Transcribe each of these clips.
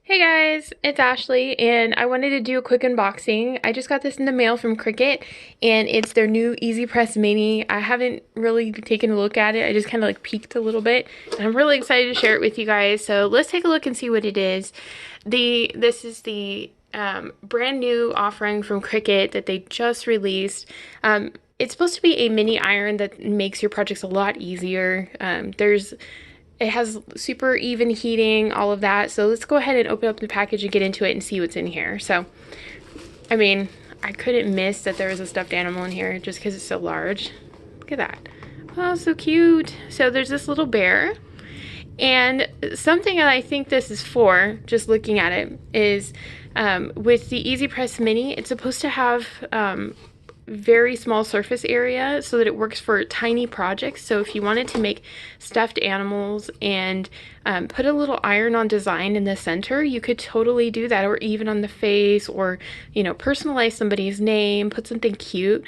Hey guys, it's Ashley, and I wanted to do a quick unboxing. I just got this in the mail from Cricut, and it's their new EasyPress Mini. I haven't really taken a look at it. I just kind of like peeked a little bit, and I'm really excited to share it with you guys. So let's take a look and see what it is. This is the brand new offering from Cricut that they just released. It's supposed to be a mini iron that makes your projects a lot easier. It has super even heating, all of that. So let's go ahead and open up the package and get into it and see what's in here. So, I mean, I couldn't miss that there was a stuffed animal in here just because it's so large. Look at that. Oh, so cute. So there's this little bear. And something that I think this is for, just looking at it, is with the EasyPress Mini, it's supposed to have very small surface area so that it works for tiny projects. So if you wanted to make stuffed animals and put a little iron-on design in the center, you could totally do that, or even on the face, or personalize somebody's name, put something cute.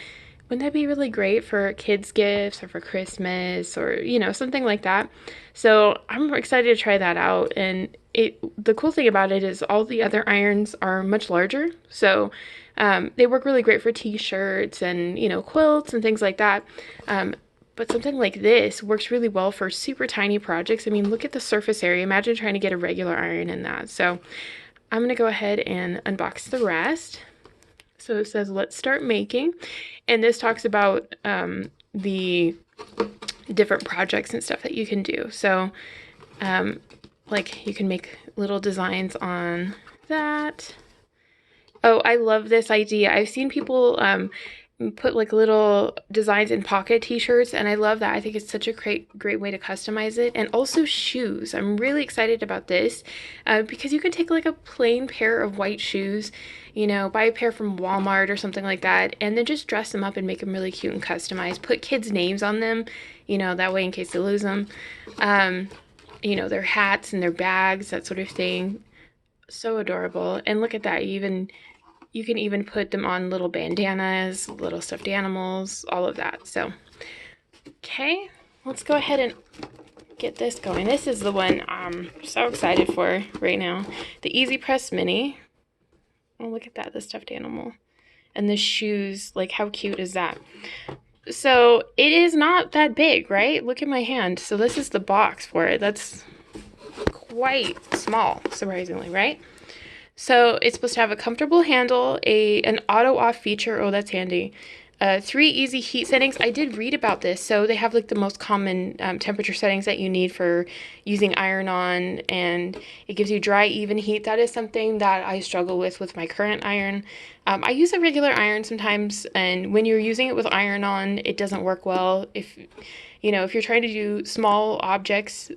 Wouldn't that be really great for kids' gifts or for Christmas, or something like that? So I'm excited to try that out. And the cool thing about it is all the other irons are much larger, so they work really great for t-shirts and quilts and things like that. But something like this works really well for super tiny projects. I mean, look at the surface area. Imagine trying to get a regular iron in that. So I'm gonna go ahead and unbox the rest. So it says, let's start making. And this talks about the different projects and stuff that you can do. So like you can make little designs on that. Oh, I love this idea. I've seen people put like little designs in pocket t-shirts, and I love that. I think it's such a great way to customize it. And also shoes. I'm really excited about this because you can take like a plain pair of white shoes, buy a pair from Walmart or something like that, and then just dress them up and make them really cute and customized. Put kids' names on them, that way in case they lose them. Their hats and their bags, that sort of thing. So adorable. And look at that. You can even put them on little bandanas, little stuffed animals, all of that. So, okay, let's go ahead and get this going. This is the one I'm so excited for right now. The EasyPress Mini. Oh, look at that, the stuffed animal. And the shoes, like how cute is that? So it is not that big, right? Look at my hand. So this is the box for it. That's quite small, surprisingly, right? So it's supposed to have a comfortable handle, an auto off feature. Oh, that's handy. 3 easy heat settings. I did read about this. So they have like the most common temperature settings that you need for using iron-on, and it gives you dry, even heat. That is something that I struggle with my current iron. I use a regular iron sometimes, and when you're using it with iron-on, it doesn't work well. If you're trying to do small objects,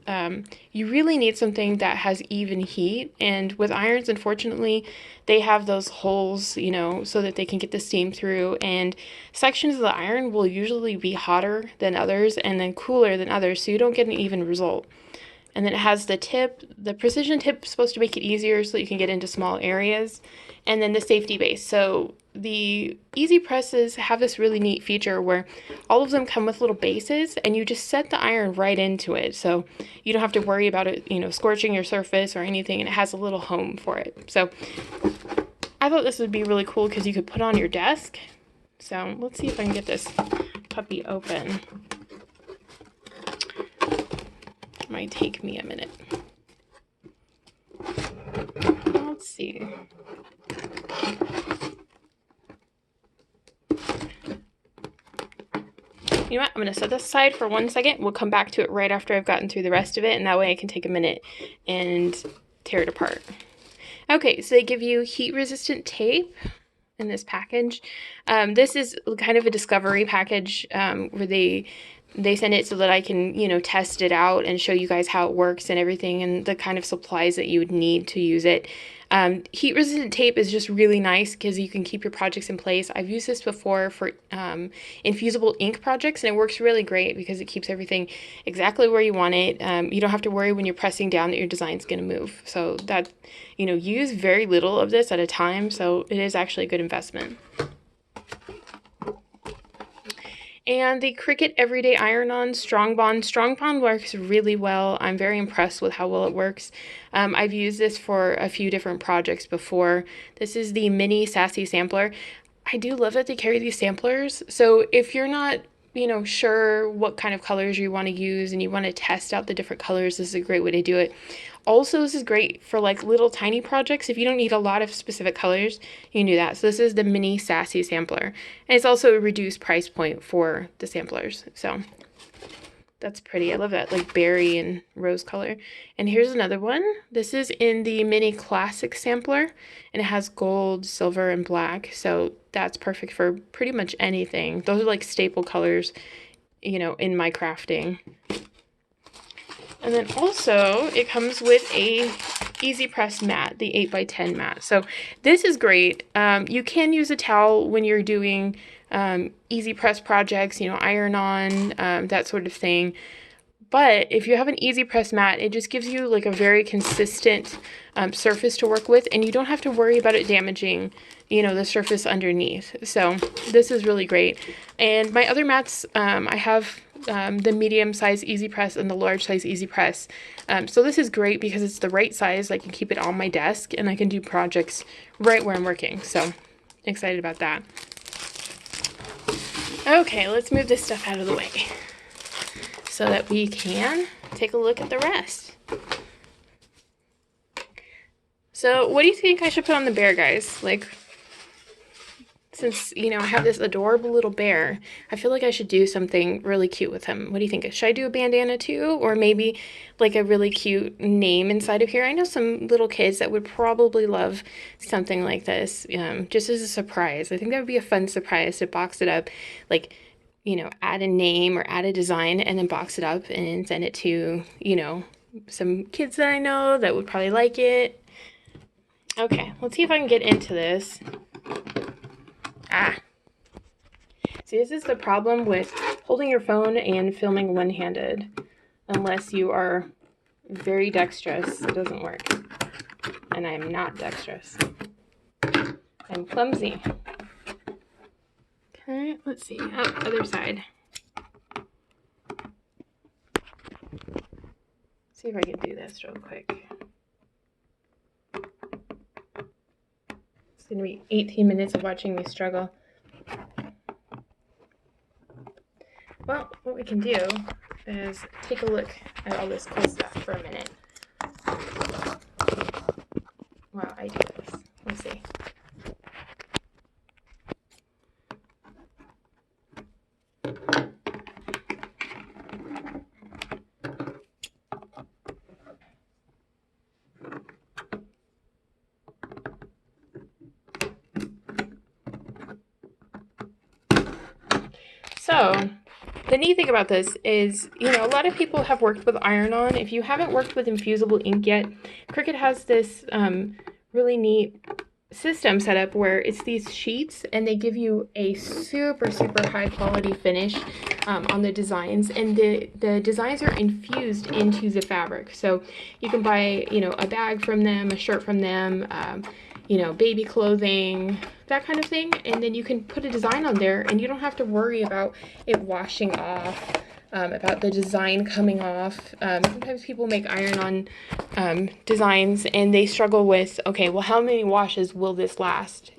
you really need something that has even heat. And with irons, unfortunately, they have those holes, so that they can get the steam through. And sections of the iron will usually be hotter than others and then cooler than others, so you don't get an even result. And then it has the tip. The precision tip is supposed to make it easier so that you can get into small areas. And then the safety base. So the Easy Presses have this really neat feature where all of them come with little bases, and you just set the iron right into it. So you don't have to worry about it, scorching your surface or anything, and it has a little home for it. So I thought this would be really cool because you could put on your desk. So let's see if I can get this puppy open. Might take me a minute. Let's see. You know what? I'm going to set this aside for 1 second. We'll come back to it right after I've gotten through the rest of it, and that way I can take a minute and tear it apart. Okay, so they give you heat-resistant tape in this package. This is kind of a discovery package where they send it so that I can, test it out and show you guys how it works and everything, and the kind of supplies that you would need to use it. Heat-resistant tape is just really nice because you can keep your projects in place. I've used this before for Infusible ink projects, and it works really great because it keeps everything exactly where you want it. You don't have to worry when you're pressing down that your design's going to move. So that, use very little of this at a time, so it is actually a good investment. And the Cricut Everyday Iron-On Strong Bond. Strong Bond works really well. I'm very impressed with how well it works. I've used this for a few different projects before. This is the Mini Sassy Sampler. I do love that they carry these samplers. So if you're not, sure what kind of colors you want to use and you want to test out the different colors, this is a great way to do it. Also, this is great for like little tiny projects. If you don't need a lot of specific colors, you can do that. So this is the Mini Sassy Sampler. And it's also a reduced price point for the samplers. So that's pretty. I love that like berry and rose color. And here's another one. This is in the Mini Classic Sampler, and it has gold, silver, and black. So that's perfect for pretty much anything. Those are like staple colors, in my crafting. And then also it comes with a EasyPress mat, the 8x10 mat. So this is great. You can use a towel when you're doing EasyPress projects, iron-on, that sort of thing. But if you have an EasyPress mat, it just gives you like a very consistent surface to work with, and you don't have to worry about it damaging, the surface underneath. So this is really great. And my other mats, I have the medium size EasyPress and the large size EasyPress. So this is great because it's the right size. I can keep it on my desk and I can do projects right where I'm working. So excited about that. Okay, let's move this stuff out of the way so that we can take a look at the rest. So what do you think I should put on the bear, guys? Like, since, I have this adorable little bear, I feel like I should do something really cute with him. What do you think? Should I do a bandana too? Or maybe like a really cute name inside of here? I know some little kids that would probably love something like this, just as a surprise. I think that would be a fun surprise to box it up, like, add a name or add a design and then box it up and send it to, some kids that I know that would probably like it. Okay, let's see if I can get into this. See, this is the problem with holding your phone and filming one-handed. Unless you are very dexterous, it doesn't work. And I'm not dexterous. I'm clumsy. Okay, let's see. Oh, other side. See if I can do this real quick. It's going to be 18 minutes of watching me struggle. Well, what we can do is take a look at all this cool stuff for a minute. While I do this. Let's see. So, the neat thing about this is, a lot of people have worked with iron-on. If you haven't worked with Infusible ink yet, Cricut has this really neat system set up where it's these sheets and they give you a super high quality finish on the designs, and the designs are infused into the fabric. So you can buy, a bag from them, a shirt from them, baby clothing, that kind of thing, and then you can put a design on there and you don't have to worry about it washing off, about the design coming off. Sometimes people make iron-on designs and they struggle with, okay, well, how many washes will this last?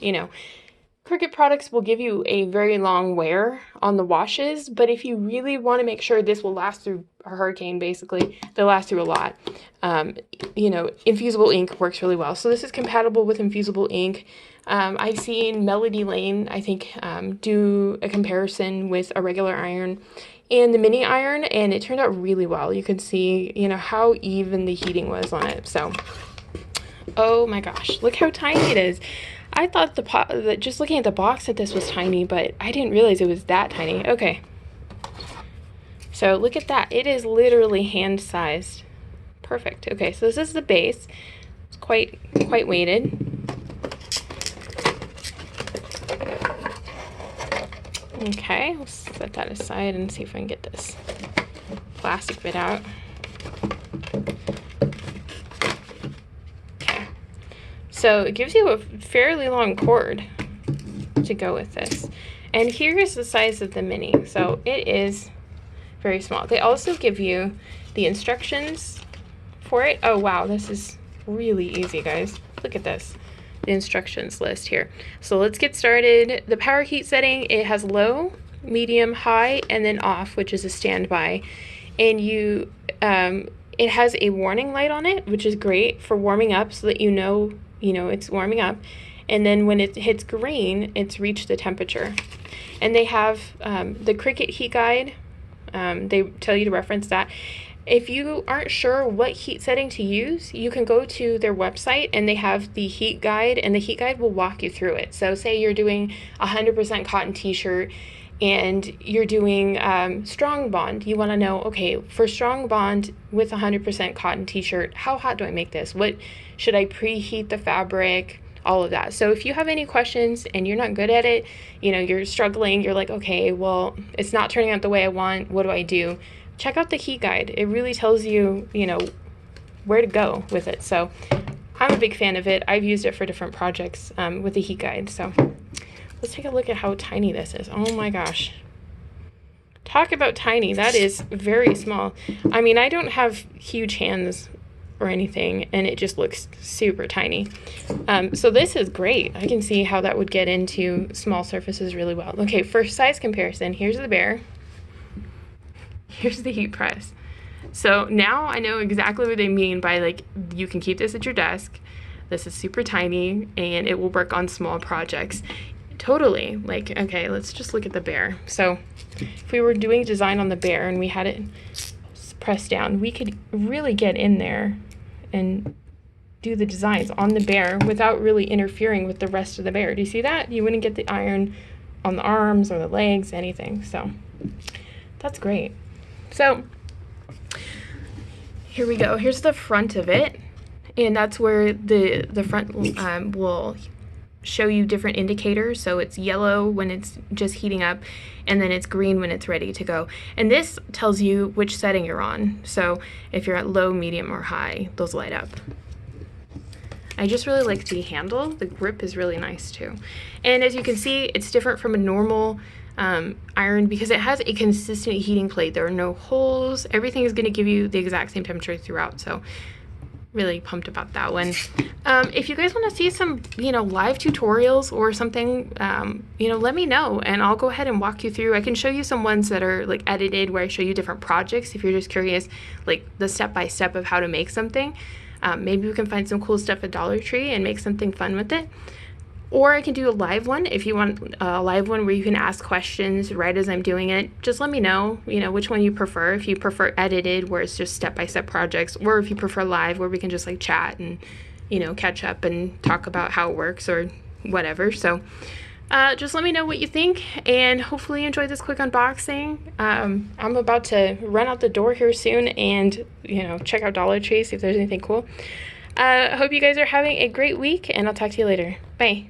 Cricut products will give you a very long wear on the washes, but if you really want to make sure this will last through a hurricane, basically, they'll last through a lot. Infusible ink works really well. So this is compatible with Infusible ink. I've seen Melody Lane, I think, do a comparison with a regular iron and the mini iron, and it turned out really well. You can see, how even the heating was on it. So, oh my gosh, look how tiny it is. I thought just looking at the box that this was tiny, but I didn't realize it was that tiny. Okay. So look at that. It is literally hand-sized. Perfect. Okay, so this is the base. It's quite weighted. Okay, we'll set that aside and see if I can get this plastic bit out. So it gives you a fairly long cord to go with this. And here is the size of the Mini. So it is very small. They also give you the instructions for it. Oh wow, this is really easy, guys. Look at this, the instructions list here. So let's get started. The power heat setting, it has low, medium, high, and then off, which is a standby. And it has a warning light on it, which is great for warming up so that you know it's warming up. And then when it hits green, it's reached the temperature. And they have the Cricut heat guide. They tell you to reference that. If you aren't sure what heat setting to use, you can go to their website and they have the heat guide, and the heat guide will walk you through it. So say you're doing a 100% cotton t-shirt and you're doing strong bond. You want to know, okay, for strong bond with 100% cotton t-shirt, how hot do I make this? What should I preheat the fabric? All of that. So if you have any questions and you're not good at it, you're struggling, you're like, okay, well, it's not turning out the way I want, what do I do? Check out the heat guide. It really tells you, where to go with it. So I'm a big fan of it. I've used it for different projects with the heat guide. So let's take a look at how tiny this is. Oh my gosh. Talk about tiny. That is very small. I mean, I don't have huge hands or anything, and it just looks super tiny. So this is great. I can see how that would get into small surfaces really well. Okay, for size comparison, here's the bear. Here's the heat press. So now I know exactly what they mean by, like, you can keep this at your desk. This is super tiny and it will work on small projects. Totally. Like, okay, let's just look at the bear. So if we were doing design on the bear and we had it pressed down, we could really get in there and do the designs on the bear without really interfering with the rest of the bear. Do you see that? You wouldn't get the iron on the arms or the legs, anything. So that's great. So here we go. Here's the front of it, and that's where the front will show you different indicators. So it's yellow when it's just heating up, and then it's green when it's ready to go. And this tells you which setting you're on. So if you're at low, medium, or high, those light up. I just really like the handle. The grip is really nice too. And as you can see, it's different from a normal iron because it has a consistent heating plate. There are no holes. Everything is going to give you the exact same temperature throughout. So really pumped about that one. If you guys want to see some, live tutorials or something, let me know and I'll go ahead and walk you through. I can show you some ones that are like edited where I show you different projects. If you're just curious, like the step-by-step of how to make something, maybe we can find some cool stuff at Dollar Tree and make something fun with it. Or I can do a live one if you want a live one where you can ask questions right as I'm doing it. Just let me know, which one you prefer. If you prefer edited where it's just step-by-step projects, or if you prefer live where we can just like chat and, catch up and talk about how it works or whatever. So just let me know what you think and hopefully you enjoyed this quick unboxing. I'm about to run out the door here soon and, check out Dollar Tree, see if there's anything cool. I hope you guys are having a great week and I'll talk to you later. Bye.